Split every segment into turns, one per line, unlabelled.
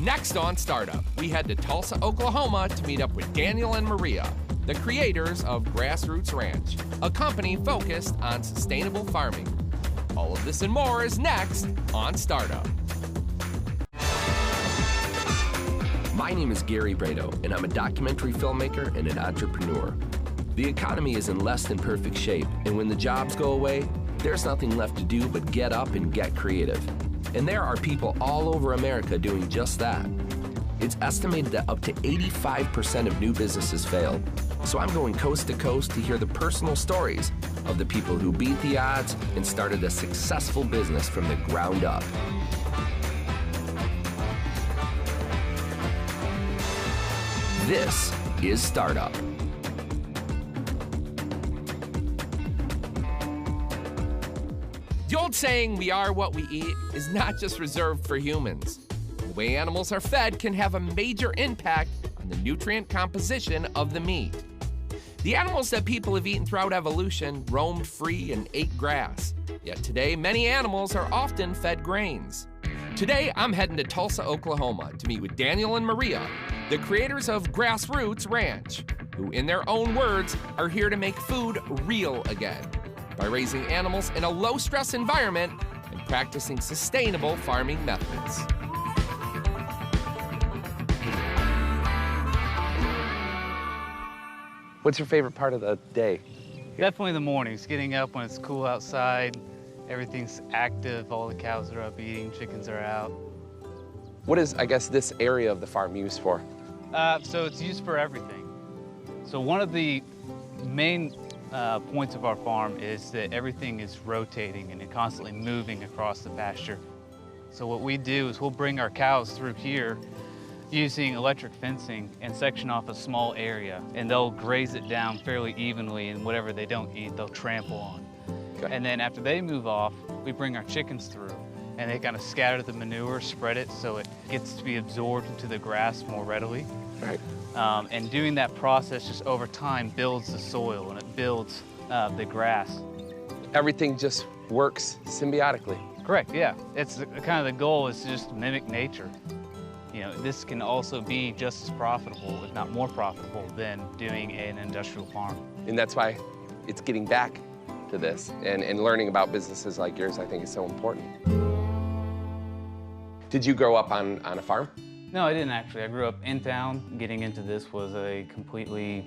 Next on Startup, we head to Tulsa, Oklahoma to meet up with Daniel and Maria, the creators of Grassroots Ranch, a company focused on sustainable farming. All of this and more is next on Startup.
My name is Gary Brado, and I'm a documentary filmmaker and an entrepreneur. The economy is in less than perfect shape, and when the jobs go away, there's nothing left to do but get up and get creative. And there are people all over America doing just that. It's estimated that up to 85% of new businesses fail. So I'm going coast to coast to hear the personal stories of the people who beat the odds and started a successful business from the ground up. This is Startup.
The old saying, we are what we eat, is not just reserved for humans. The way animals are fed can have a major impact on the nutrient composition of the meat. The animals that people have eaten throughout evolution roamed free and ate grass. Yet today, many animals are often fed grains. Today, I'm heading to Tulsa, Oklahoma to meet with Daniel and Maria, the creators of Grassroots Ranch, who in their own words are here to make food real again by raising animals in a low-stress environment and practicing sustainable farming methods.
What's your favorite part of the day?
Definitely the mornings, getting up when it's cool outside, everything's active, all the cows are up eating, chickens are out.
What is, I guess, this area of the farm used for?
So it's used for everything. So one of the main points of our farm is that everything is rotating and constantly moving across the pasture. So what we do is we'll bring our cows through here using electric fencing and section off a small area, and they'll graze it down fairly evenly, and whatever they don't eat, they'll trample on. Okay. And then after they move off, we bring our chickens through, and they kind of scatter the manure, spread it so it gets to be absorbed into the grass more readily.
Right.
And doing that process just over time builds the soil and it builds the grass.
Everything just works symbiotically.
Correct, yeah. It's kind of the goal is to just mimic nature. You know, this can also be just as profitable, if not more profitable, than doing an industrial farm.
And that's why it's getting back to this and learning about businesses like yours, I think, is so important. Did you grow up on a farm?
No, I didn't actually. I grew up in town. Getting into this was a completely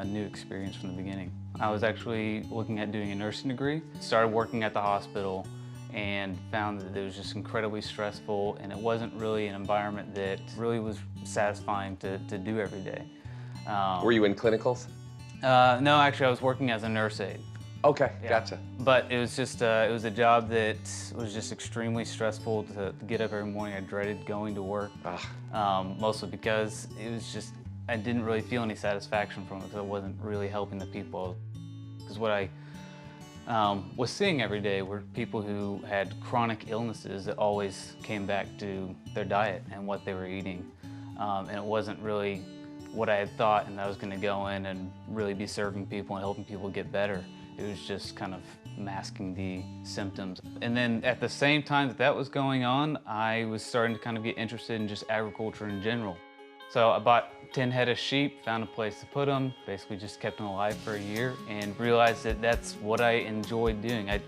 new experience from the beginning. I was actually looking at doing a nursing degree, started working at the hospital, and found that it was just incredibly stressful, and it wasn't really an environment that really was satisfying to do every day.
Were you in clinicals?
No, actually, I was working as a nurse aide.
Okay,
Yeah.
Gotcha.
But it was just it was a job that was just extremely stressful to get up every morning. I dreaded going to work, mostly because it was just, I didn't really feel any satisfaction from it because I wasn't really helping the people. Because what I was seeing every day were people who had chronic illnesses that always came back to their diet and what they were eating. And it wasn't really what I had thought, and I was going to go in and really be serving people and helping people get better. It was just kind of masking the symptoms. And then at the same time that was going on, I was starting to kind of get interested in just agriculture in general. So I bought 10 head of sheep, found a place to put them, basically just kept them alive for a year, and realized that that's what I enjoyed doing. I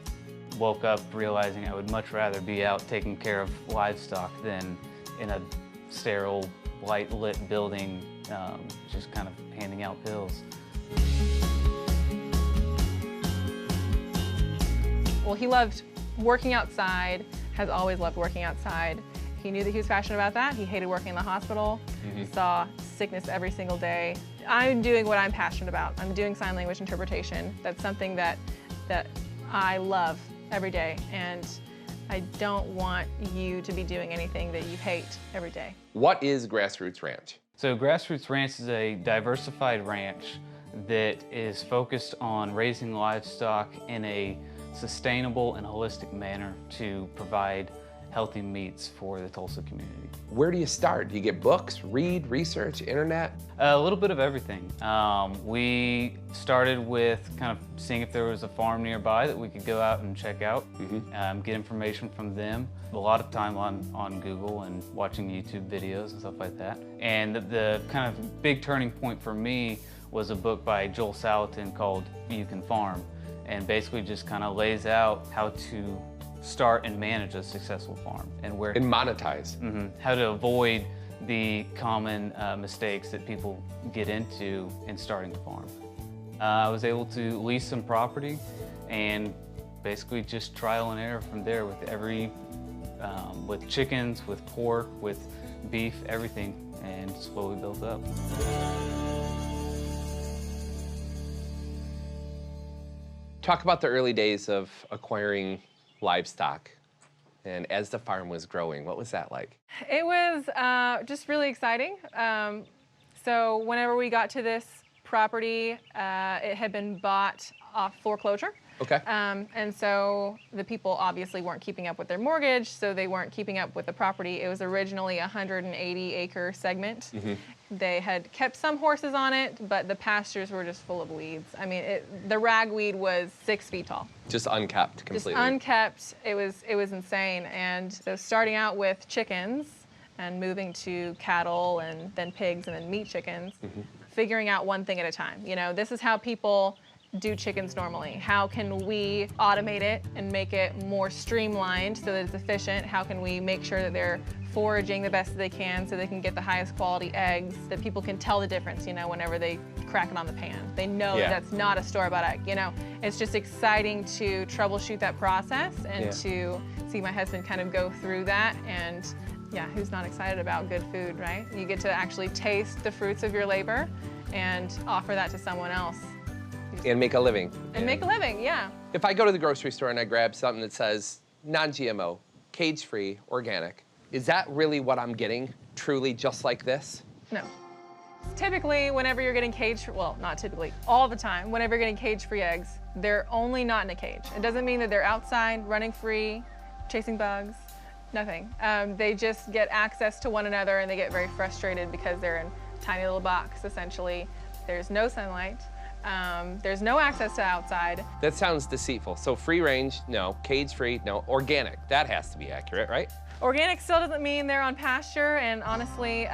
woke up realizing I would much rather be out taking care of livestock than in a sterile, light-lit building, just kind of handing out pills.
Well, he loved working outside, has always loved working outside. He knew that he was passionate about that. He hated working in the hospital. He saw sickness every single day. I'm doing what I'm passionate about. I'm doing sign language interpretation. That's something that I love every day, and I don't want you to be doing anything that you hate every day.
What is Grassroots Ranch?
So Grassroots Ranch is a diversified ranch that is focused on raising livestock in a sustainable and holistic manner to provide healthy meats for the Tulsa community.
Where do you start? Do you get books, read, research, internet?
A little bit of everything. We started with kind of seeing if there was a farm nearby that we could go out and check out, get information from them. A lot of time on Google and watching YouTube videos and stuff like that. And the kind of big turning point for me was a book by Joel Salatin called You Can Farm, and basically just kind of lays out how to start and manage a successful farm and where
And monetize.
how to avoid the common mistakes that people get into in starting a farm. I was able to lease some property and basically just trial and error from there with with chickens, with pork, with beef, everything, and slowly built up.
Talk about the early days of acquiring livestock, and as the farm was growing, what was that like?
It was just really exciting. So whenever we got to this property, it had been bought off foreclosure.
Okay.
And so the people obviously weren't keeping up with their mortgage, so they weren't keeping up with the property. It was originally a 180-acre segment. They had kept some horses on it, but the pastures were just full of weeds. I mean, the ragweed was 6 feet tall.
Just unkept completely.
Just unkept. It was insane. And so starting out with chickens and moving to cattle and then pigs and then meat chickens, figuring out one thing at a time. You know, this is how people do chickens normally. How can we automate it and make it more streamlined so that it's efficient? How can we make sure that they're foraging the best that they can so they can get the highest quality eggs, that people can tell the difference, you know, whenever they crack it on the pan. They know that that's not a store-bought egg, you know. It's just exciting to troubleshoot that process and to see my husband kind of go through that. And yeah, who's not excited about good food, right? You get to actually taste the fruits of your labor and offer that to someone else.
And make a living.
And make a living, yeah.
If I go to the grocery store and I grab something that says non-GMO, cage-free, organic, is that really what I'm getting, truly just like this?
No. Typically, whenever you're getting well, not typically, all the time, whenever you're getting cage-free eggs, they're only not in a cage. It doesn't mean that they're outside, running free, chasing bugs, nothing. They just get access to one another and they get very frustrated because they're in a tiny little box, essentially. There's no sunlight. There's no access to outside.
That sounds deceitful. So free range, no. Cage-free, no. Organic, that has to be accurate, right?
Organic still doesn't mean they're on pasture, and honestly,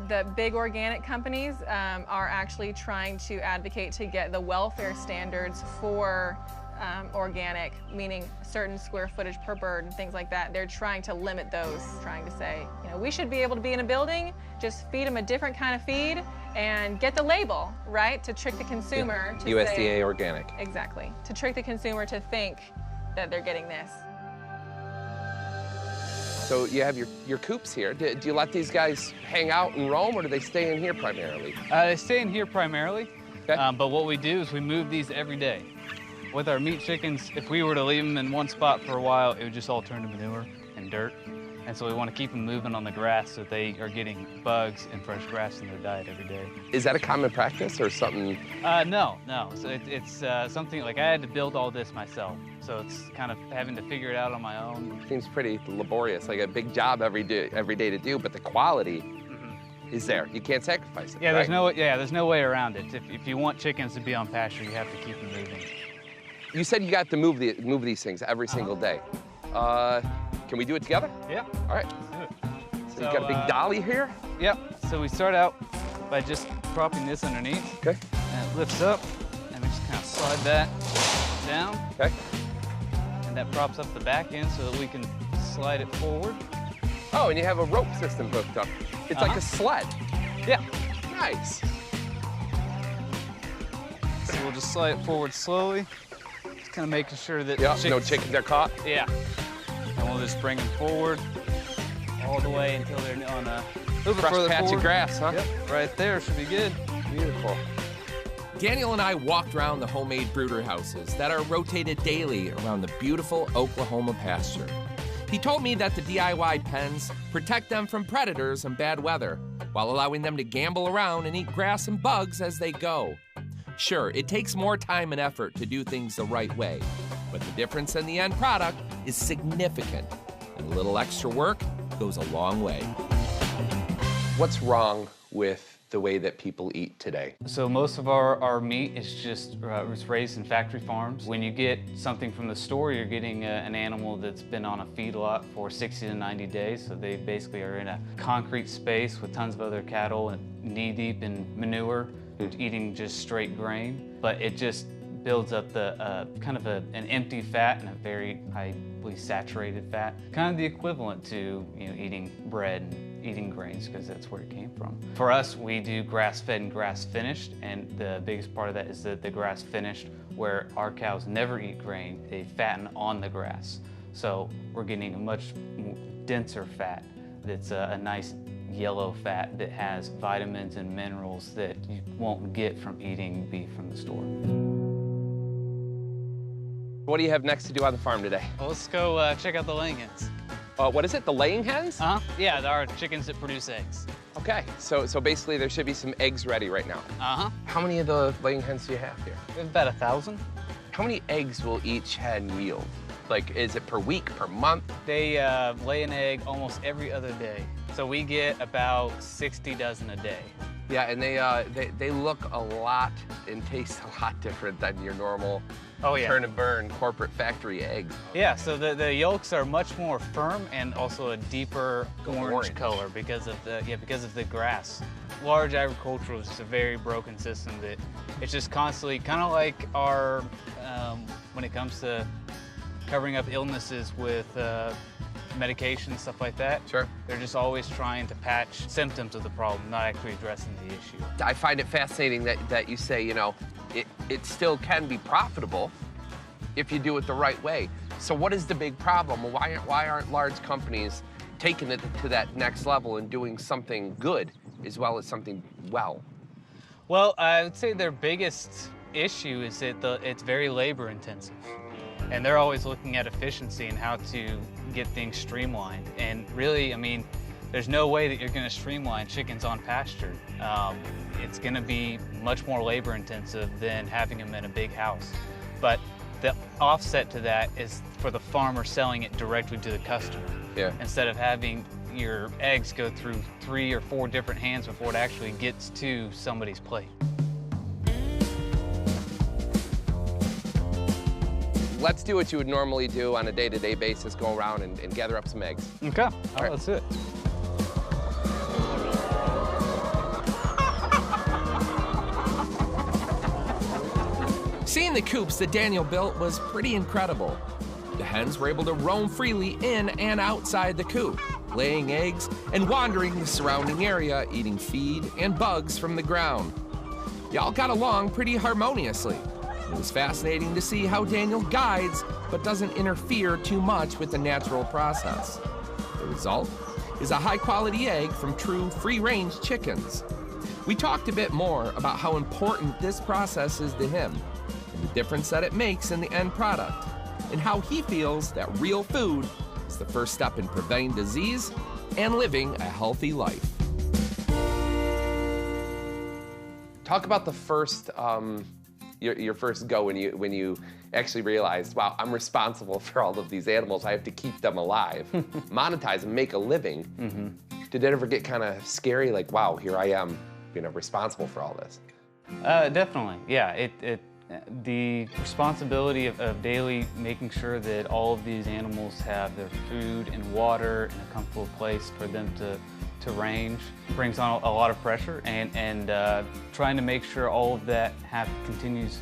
the big organic companies are actually trying to advocate to get the welfare standards for organic, meaning certain square footage per bird and things like that. They're trying to limit those, trying to say, you know, we should be able to be in a building, just feed them a different kind of feed and get the label, right, to trick the consumer to
USDA
say,
organic.
Exactly, to trick the consumer to think that they're getting this.
So you have your coops here. Do you let these guys hang out and roam, or do they stay in here primarily?
They stay in here primarily,
Okay.
but what we do is we move these every day. With our meat chickens, if we were to leave them in one spot for a while, it would just all turn to manure and dirt. And so we want to keep them moving on the grass so they are getting bugs and fresh grass in their diet every day.
Is that a common practice or something?
No. So it's something like I had to build all this myself. So it's kind of having to figure it out on my own.
Seems pretty laborious, like a big job every day to do, but the quality is there. You can't sacrifice it.
Yeah,
right?
there's no way around it. If you want chickens to be on pasture, you have to keep them moving.
You said you got to move these things every single day. Can we do it together?
Yeah.
All right.
Let's do it.
So you got a big dolly here?
Yep. So we start out by just propping this underneath.
Okay.
And it lifts up, and we just kind of slide that down.
Okay.
And that props up the back end so that we can slide it forward.
Oh, and you have a rope system hooked up. It's like a sled.
Yeah.
Nice.
So we'll just slide it forward slowly, just kind of making sure that
No chickens are caught.
Yeah. And we'll just bring them forward all the way until they're on a little bit
Fresh
further
patch
forward.
of grass, huh?
Yep. Right there should be good.
Beautiful.
Daniel and I walked around the homemade brooder houses that are rotated daily around the beautiful Oklahoma pasture. He told me that the DIY pens protect them from predators and bad weather, while allowing them to gamble around and eat grass and bugs as they go. Sure, it takes more time and effort to do things the right way, but the difference in the end product is significant. And A little extra work goes a long way.
What's wrong with the way that people eat today?
So most of our meat is just it's raised in factory farms. When you get something from the store, you're getting an animal that's been on a feedlot for 60 to 90 days. So they basically are in a concrete space with tons of other cattle and knee-deep in manure, eating just straight grain. But it just builds up the kind of an empty fat and a very highly saturated fat, kind of the equivalent to eating bread and eating grains, because that's where it came from. For us, we do grass-fed and grass-finished, and the biggest part of that is the grass-finished, where our cows never eat grain. They fatten on the grass. So we're getting a much denser fat that's a nice yellow fat that has vitamins and minerals that you won't get from eating beef from the store.
What do you have next to do on the farm today?
Well, let's go check out the laying hens.
What is it, the laying hens?
Yeah, there are chickens that produce eggs.
Okay, so basically there should be some eggs ready right now. How many of the laying hens do you have here?
We have about 1,000.
How many eggs will each hen yield? Like, is it per week, per month?
They lay an egg almost every other day. So we get about 60 dozen a day.
Yeah, and they look a lot and taste a lot different than your normal turn and burn corporate factory eggs.
Yeah, so the yolks are much more firm and also a deeper orange color because of the grass. Large agricultural is just a very broken system that it's just constantly, kind of like our, when it comes to covering up illnesses with medication, stuff like that.
Sure.
They're just always trying to patch symptoms of the problem, not actually addressing the issue.
I find it fascinating that you say, it still can be profitable if you do it the right way. So what is the big problem? Why aren't large companies taking it to that next level and doing something good as well as something well?
Well, I would say their biggest issue is that it's very labor intensive. And they're always looking at efficiency and how to get things streamlined. And really, I mean, there's no way that you're going to streamline chickens on pasture. It's going to be much more labor intensive than having them in a big house. But the offset to that is for the farmer selling it directly to the customer.
Yeah.
Instead of having your eggs go through 3 or 4 different hands before it actually gets to somebody's plate.
Let's do what you would normally do on a day-to-day basis, go around and gather up some eggs.
Okay, all right, let's do it.
Seeing the coops that Daniel built was pretty incredible. The hens were able to roam freely in and outside the coop, laying eggs and wandering the surrounding area, eating feed and bugs from the ground. Y'all got along pretty harmoniously. It was fascinating to see how Daniel guides but doesn't interfere too much with the natural process. The result is a high-quality egg from true free-range chickens. We talked a bit more about how important this process is to him and the difference that it makes in the end product, and how he feels that real food is the first step in preventing disease and living a healthy life.
Talk about the first your first go when you actually realized, wow, I'm responsible for all of these animals. I have to keep them alive, monetize them, make a living. Did it ever get kind of scary? Like, wow, here I am, responsible for all this.
Definitely, yeah. The responsibility of daily making sure that all of these animals have their food and water in a comfortable place for them to range brings on a lot of pressure, and trying to make sure all of that continues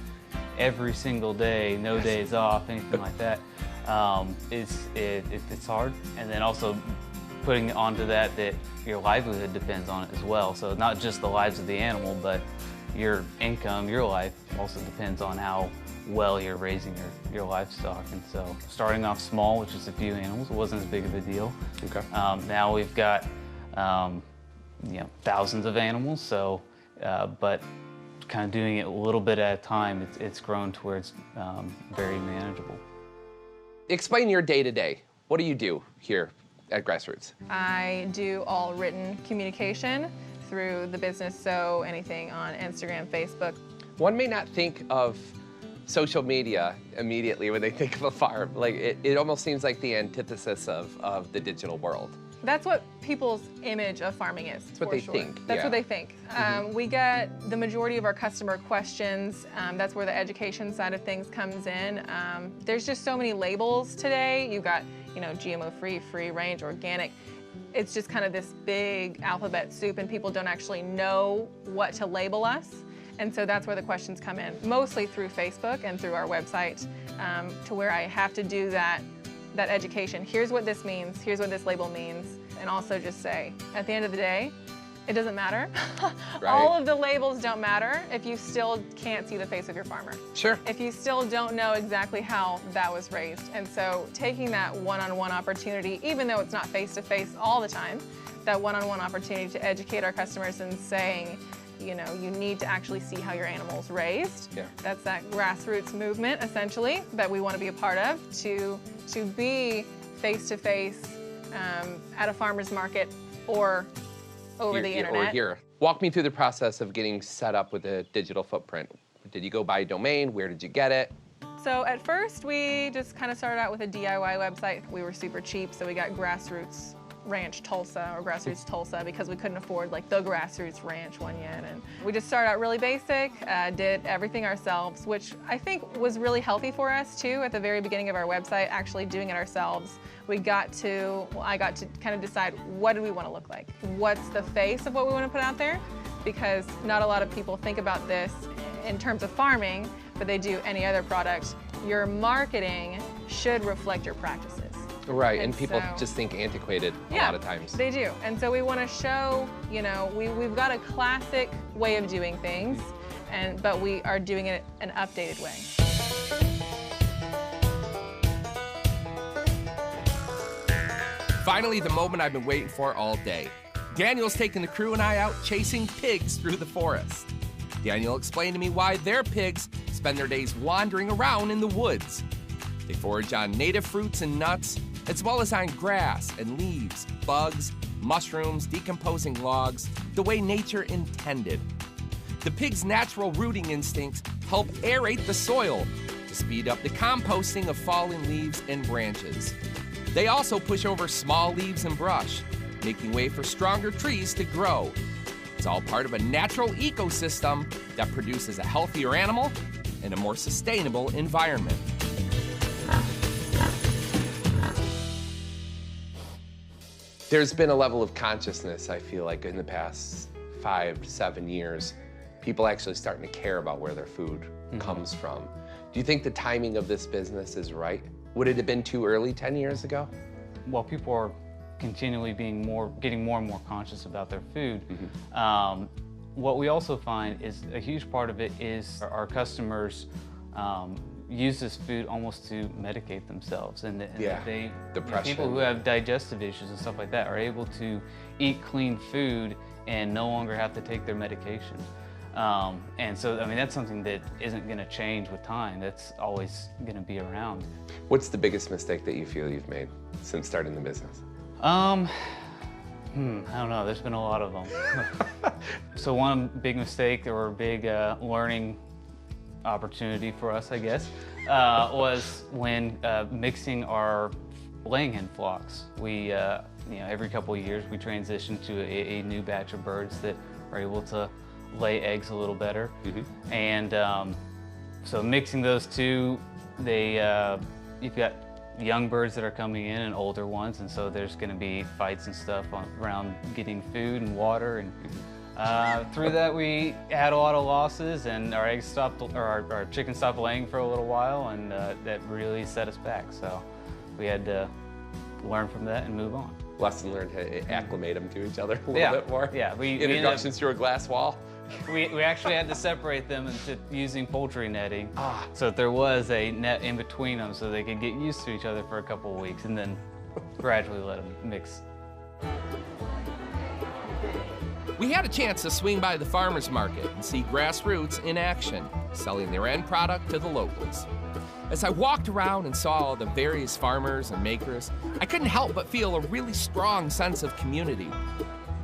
every single day, no days off, anything like that, it's hard. And then also putting onto that your livelihood depends on it as well. So not just the lives of the animal, but your income, your life also depends on how well you're raising your livestock. And so starting off small, which is a few animals, it wasn't as big of a deal.
Okay.
Now we've got thousands of animals, so but kind of doing it a little bit at a time, it's grown to where it's very manageable.
Explain your day-to-day. What do you do here at Grassroots?
I do all written communication through the business, so anything on Instagram, Facebook.
One may not think of social media immediately when they think of a farm. Like it almost seems like the antithesis of the digital world.
That's what people's image of farming is.
That's what they think.
That's
yeah.
what they think. We get the majority of our customer questions. That's where the education side of things comes in. There's just so many labels today. You've got, you know, GMO-free, free-range, organic. It's just kind of this big alphabet soup, and people don't actually know what to label us. And so that's where the questions come in, mostly through Facebook and through our website, to where I have to do that education. Here's what this means, here's what this label means, and also just say, at the end of the day, it doesn't matter.
Right.
All of the labels don't matter if you still can't see the face of your farmer.
Sure.
If you still don't know exactly how that was raised. And so taking that one-on-one opportunity, even though it's not face-to-face all the time, that one-on-one opportunity to educate our customers and saying, you know, you need to actually see how your animal's raised.
Yeah.
That's that grassroots movement, essentially, that we want to be a part of, to be face-to-face at a farmer's market or over the internet.
Or here. Walk me through the process of getting set up with a digital footprint. Did you go buy a domain? Where did you get it?
So at first, we just kind of started out with a DIY website. We were super cheap, so we got Grassroots Ranch Tulsa or Grassroots Tulsa because we couldn't afford like the Grassroots Ranch one yet. And we just started out really basic, did everything ourselves, which I think was really healthy for us too. At the very beginning of our website, actually doing it ourselves, I got to kind of decide, what do we want to look like? What's the face of what we want to put out there? Because not a lot of people think about this in terms of farming, but they do any other product. Your marketing should reflect your practices.
Right, and people
so,
just think antiquated a lot of times.
They do. And so we want to show, you know, we've got a classic way of doing things, but we are doing it an updated way.
Finally, the moment I've been waiting for all day. Daniel's taking the crew and I out chasing pigs through the forest. Daniel explained to me why their pigs spend their days wandering around in the woods. They forage on native fruits and nuts, as well as on grass and leaves, bugs, mushrooms, decomposing logs, the way nature intended. The pigs' natural rooting instincts help aerate the soil to speed up the composting of fallen leaves and branches. They also push over small leaves and brush, making way for stronger trees to grow. It's all part of a natural ecosystem that produces a healthier animal and a more sustainable environment.
There's been a level of consciousness, I feel like, in the past 5 to 7 years. People actually starting to care about where their food comes from. Do you think the timing of this business is right? Would it have been too early 10 years ago?
Well, people are continually getting more and more conscious about their food. What we also find is a huge part of it is our customers use this food almost to medicate themselves, and they people who have digestive issues and stuff like that are able to eat clean food and no longer have to take their medication. And so, I mean, that's something that isn't going to change with time. That's always going to be around.
What's the biggest mistake that you feel you've made since starting the business?
I don't know. There's been a lot of them. So one big mistake or a big learning opportunity for us, I guess, was when mixing our laying hen flocks. We, every couple of years we transition to a new batch of birds that are able to lay eggs a little better. And so mixing those two, you've got young birds that are coming in and older ones, and so there's going to be fights and stuff around getting food and water. And through that, we had a lot of losses, and our eggs stopped, or our chickens stopped laying for a little while, and that really set us back. So we had to learn from that and move on.
Lesson learned to acclimate them to each other a little bit more.
Yeah,
Introductions through a glass wall.
We actually had to separate them into using poultry netting. So that there was a net in between them so they could get used to each other for a couple of weeks and then gradually let them mix.
We had a chance to swing by the farmer's market and see Grassroots in action, selling their end product to the locals. As I walked around and saw all the various farmers and makers, I couldn't help but feel a really strong sense of community.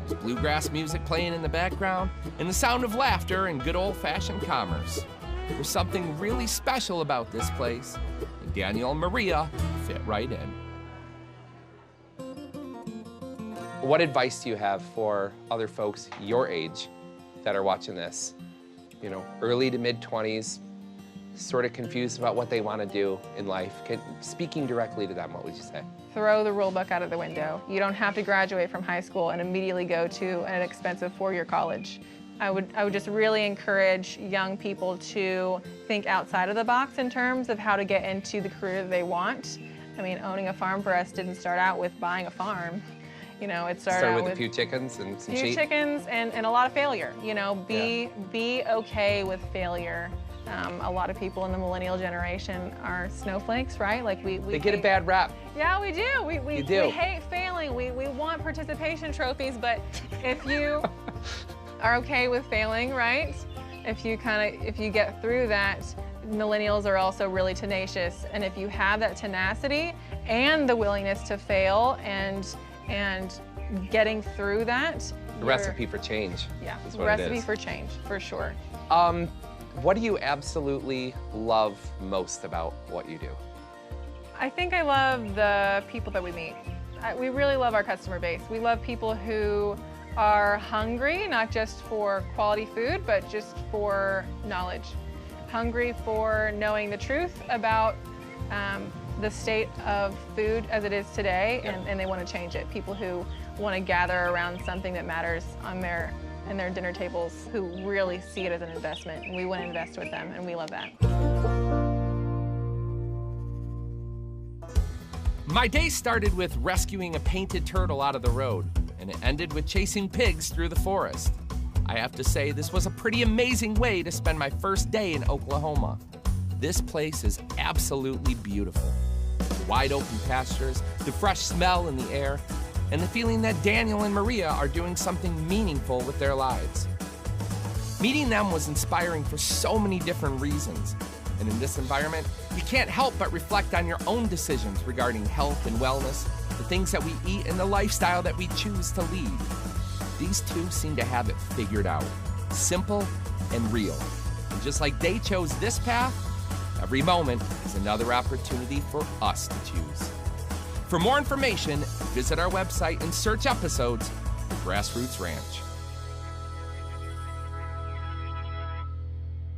There's bluegrass music playing in the background, and the sound of laughter and good old-fashioned commerce. There's something really special about this place, and Daniel and Maria fit right in.
What advice do you have for other folks your age that are watching this? You know, early to mid-20s, sort of confused about what they want to do in life. Speaking directly to them, what would you say?
Throw the rule book out of the window. You don't have to graduate from high school and immediately go to an expensive four-year college. I would just really encourage young people to think outside of the box in terms of how to get into the career that they want. I mean, owning a farm for us didn't start out with buying a farm. You know, it started out
with a few chickens and some sheep.
Chickens and a lot of failure. You know, be okay with failure. A lot of people in the millennial generation are snowflakes, right? Like
they get a bad rap.
Yeah, we do. We hate failing. We want participation trophies, but if you are okay with failing, right? If you get through that, millennials are also really tenacious, and if you have that tenacity and the willingness to fail and getting through that,
the recipe for change.
Yeah, recipe for change, for sure.
What do you absolutely love most about what you do?
I think I love the people that we meet. We really love our customer base. We love people who are hungry, not just for quality food, but just for knowledge. Hungry for knowing the truth about the state of food as it is today, and they want to change it. People who want to gather around something that matters on their dinner tables, who really see it as an investment, and we want to invest with them, and we love that.
My day started with rescuing a painted turtle out of the road, and it ended with chasing pigs through the forest. I have to say, this was a pretty amazing way to spend my first day in Oklahoma. This place is absolutely beautiful. The wide open pastures, the fresh smell in the air, and the feeling that Daniel and Maria are doing something meaningful with their lives. Meeting them was inspiring for so many different reasons. And in this environment, you can't help but reflect on your own decisions regarding health and wellness, the things that we eat, and the lifestyle that we choose to lead. These two seem to have it figured out. Simple and real. And just like they chose this path, every moment is another opportunity for us to choose. For more information, visit our website and search episodes for Grassroots Ranch.